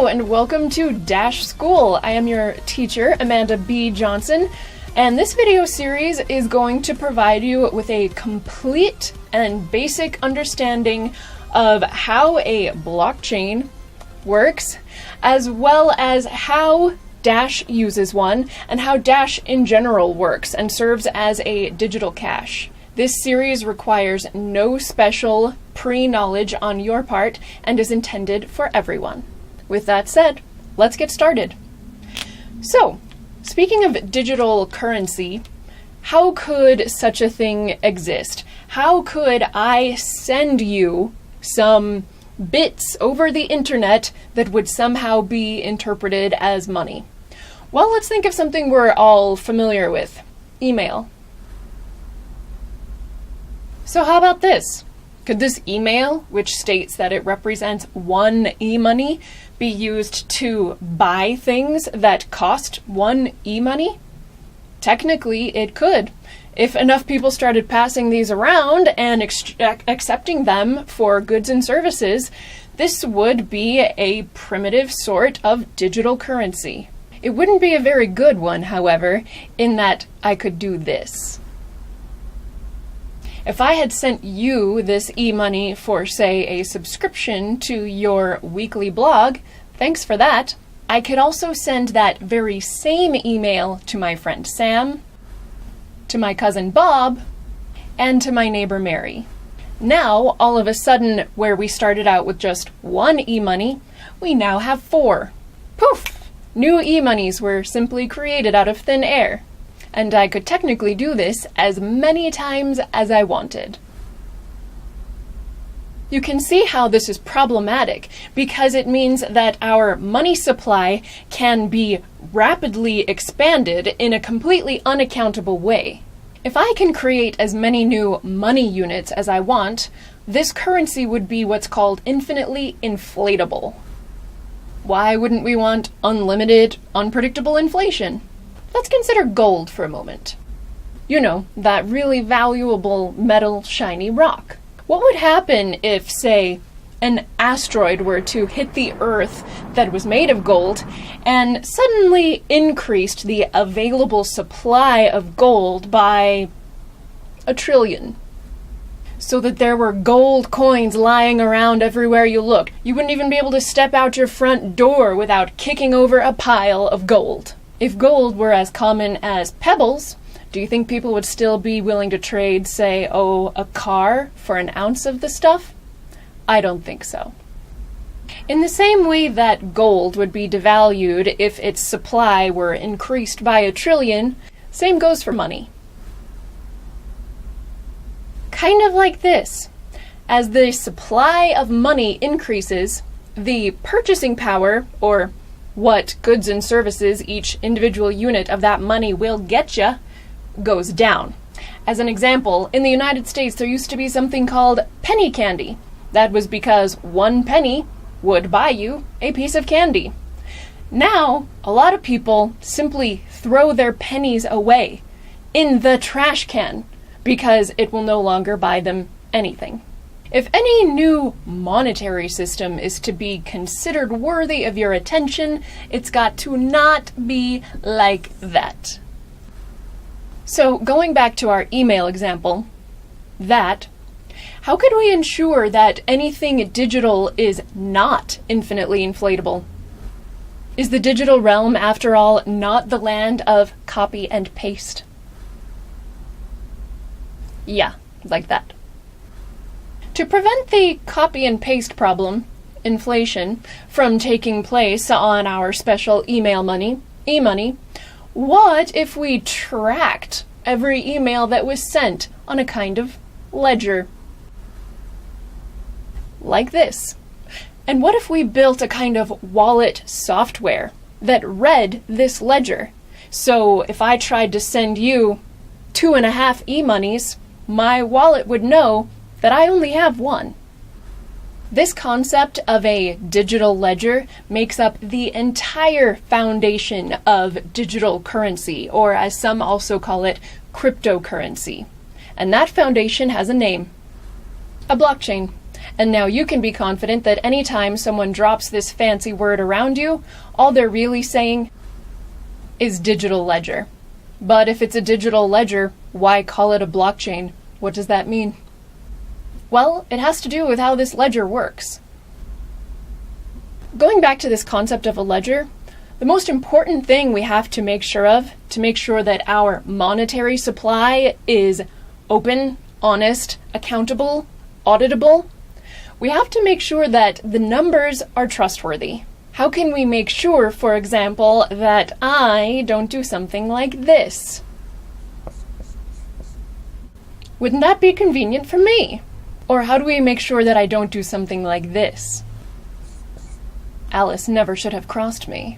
Hello and welcome to Dash School. I am your teacher, Amanda B. Johnson, and this video series is going to provide you with a complete and basic understanding of how a blockchain works, as well as how Dash uses one, and how Dash in general works and serves as a digital cash. This series requires no special pre-knowledge on your part and is intended for everyone. With that said, let's get started. So, speaking of digital currency, how could such a thing exist? How could I send you some bits over the internet that would somehow be interpreted as money? Well, let's think of something we're all familiar with: email. So how about this? Could this email, which states that it represents one e-money, be used to buy things that cost one e-money? Technically, it could. If enough people started passing these around and accepting them for goods and services, this would be a primitive sort of digital currency. It wouldn't be a very good one, however, in that I could do this. If I had sent you this e-money for, say, a subscription to your weekly blog, thanks for that, I could also send that very same email to my friend Sam, to my cousin Bob, and to my neighbor Mary. Now, all of a sudden, where we started out with just one e-money, we now have 4. Poof! New e-monies were simply created out of thin air. And I could technically do this as many times as I wanted. You can see how this is problematic, because it means that our money supply can be rapidly expanded in a completely unaccountable way. If I can create as many new money units as I want, this currency would be what's called infinitely inflatable. Why wouldn't we want unlimited, unpredictable inflation? Let's consider gold for a moment. You know, that really valuable metal shiny rock. What would happen if, say, an asteroid were to hit the Earth that was made of gold and suddenly increased the available supply of gold by 1 trillion? So that there were gold coins lying around everywhere you looked. You wouldn't even be able to step out your front door without kicking over a pile of gold. If gold were as common as pebbles, do you think people would still be willing to trade, say, a car for an ounce of the stuff? I don't think so. In the same way that gold would be devalued if its supply were increased by 1 trillion, same goes for money. Kind of like this. As the supply of money increases, the purchasing power, or what goods and services each individual unit of that money will get you, goes down. As an example, in the United States there used to be something called penny candy. That was because 1 penny would buy you a piece of candy. Now, a lot of people simply throw their pennies away in the trash can because it will no longer buy them anything. If any new monetary system is to be considered worthy of your attention, it's got to not be like that. So, going back to our email example, how could we ensure that anything digital is not infinitely inflatable? Is the digital realm, after all, not the land of copy and paste? Yeah, like that. To prevent the copy and paste problem, inflation, from taking place on our special email money, e-money, what if we tracked every email that was sent on a kind of ledger? Like this. And what if we built a kind of wallet software that read this ledger? So if I tried to send you 2.5 e-monies, my wallet would know that I only have 1. This concept of a digital ledger makes up the entire foundation of digital currency, or as some also call it, cryptocurrency. And that foundation has a name: a blockchain. And now you can be confident that anytime someone drops this fancy word around you, all they're really saying is digital ledger. But if it's a digital ledger, why call it a blockchain? What does that mean? Well, it has to do with how this ledger works. Going back to this concept of a ledger, the most important thing we have to make sure of, to make sure that our monetary supply is open, honest, accountable, auditable, we have to make sure that the numbers are trustworthy. How can we make sure, for example, that I don't do something like this? Wouldn't that be convenient for me? Or how do we make sure that I don't do something like this? Alice never should have crossed me.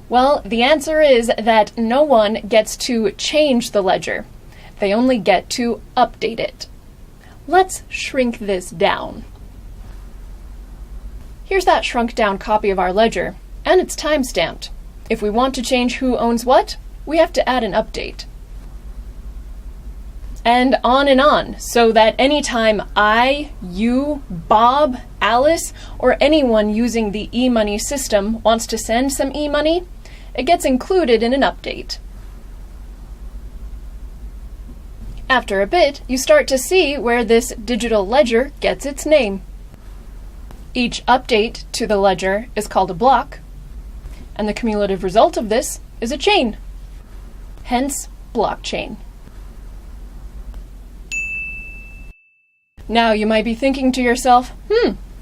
Well, the answer is that no one gets to change the ledger. They only get to update it. Let's shrink this down. Here's that shrunk down copy of our ledger, and it's time-stamped. If we want to change who owns what, we have to add an update. And on, so that anytime I, you, Bob, Alice, or anyone using the e-money system wants to send some e-money, it gets included in an update. After a bit, you start to see where this digital ledger gets its name. Each update to the ledger is called a block, and the cumulative result of this is a chain. Hence, blockchain. Now you might be thinking to yourself,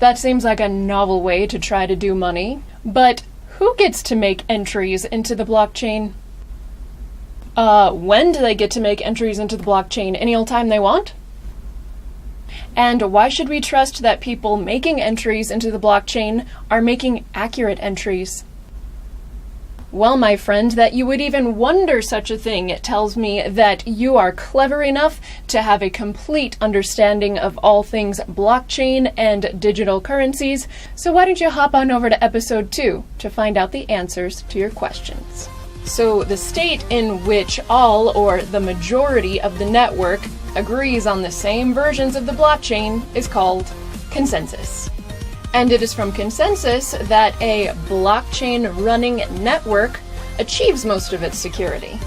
that seems like a novel way to try to do money, but who gets to make entries into the blockchain? When do they get to make entries into the blockchain? Any old time they want? And why should we trust that people making entries into the blockchain are making accurate entries? Well, my friend, that you would even wonder such a thing, it tells me that you are clever enough to have a complete understanding of all things blockchain and digital currencies. So why don't you hop on over to episode 2 to find out the answers to your questions. So the state in which all or the majority of the network agrees on the same versions of the blockchain is called consensus. And it is from consensus that a blockchain running network achieves most of its security.